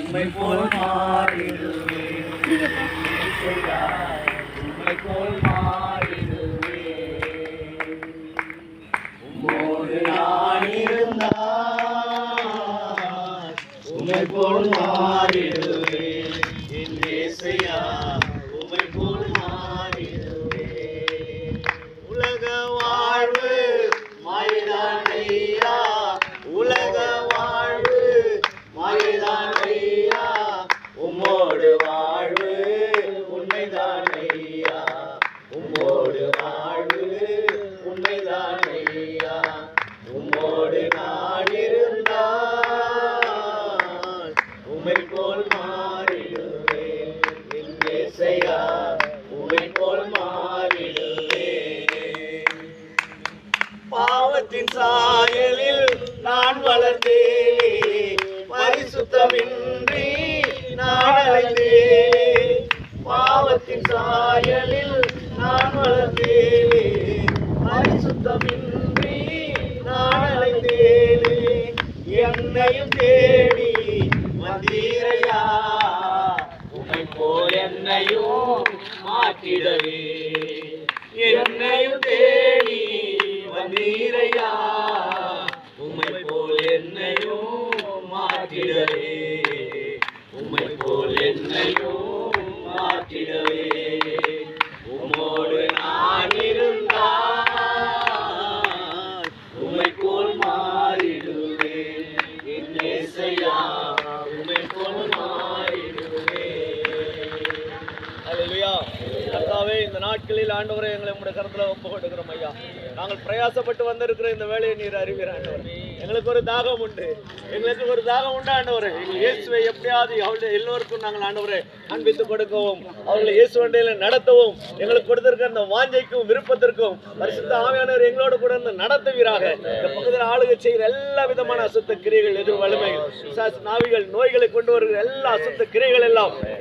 உம்மை போல் மாறிடுவேன். உம்மை போல் மாறிடுவேன். உம்மோடு நான் இருந்தால் உம்மை போல் மாறிடுவேன். என் இயேசையா உம்மை போல் மாறிடுவேன். உலக வாழ்வு மாயைதான் ஐயா, உலக வாழ்வு மாயைதான் ஐயா, உம்மோடு வாழ்வு உண்மைதான் ஐயா, உம்மோடு வாழ்வு உண்மைதான் ஐயா. உம்மோடு நான் இருந்தால் உம்மை போல் மாறிடுவேன். என் இயேசையா உம்மை போல் மாறிடுவேன். பாவத்தின் சாயலில் நான் வளர்ந்தேனே, பரிசுத்தமின்றி நான் அலைந்தேனே. பாவத்தின் சாயலில் நான் வளர்ந்தேனே, பரிசுத்தமின்றி நான் அலைந்தேனே. என்னையும் தேடி வந்தீரையா, உம்மை போல் என்னையும் மாற்றிடவே. என்னையும் தேடி வந்தீரையா, உம்மை போல் என்னையும் மாற்றிடவே. உம்மை போல் என்னையும் மாற்றிடவே. உம்மோடு நான் இருந்தால் உம்மை போல் மாறிடுவேன். என் இயேசையா உம்மை போல் மாறிடுவேன். அல்லேலூயா. கர்த்தாவே, இந்த நாட்களில் ஆண்டவரே எங்களை உம்முடைய கரத்துல ஒப்புக் கொடுக்கிறோம் ஐயா. நாங்கள் பிரயாசப்பட்டு வந்திருக்கிற இந்த வேலையை நீர் அறிவீர் ஆண்டவரே. எங்களுக்கு ஒரு தாகம் உண்டு, எங்களுக்கு ஒரு தாகம் உண்டு ஆண்டவரே. எங்கள் இயேசுவை எப்படியாவது அவருடைய எல்லோருக்கும் நாங்கள் ஆண்டவரே அன்பித்து கொடுக்கவும், அவர்களை இயேசு வண்டியில நடத்தவும், எங்களுக்கு கொடுத்திருக்கிற அந்த வாஞ்சைக்கும் விருப்பத்திற்கும் பரிசுத்த ஆவியானவர் எங்களோடு கூட இருந்து நடத்துவீராக. இந்த பகுதியில் ஆளுகை செய்கிற எல்லா விதமான அசுத்த கிரியைகள், எதிர் வலிமைகள், நாவிகள், நோய்களை கொண்டு வருகிற எல்லா அசுத்த கிரியைகள் எல்லாம்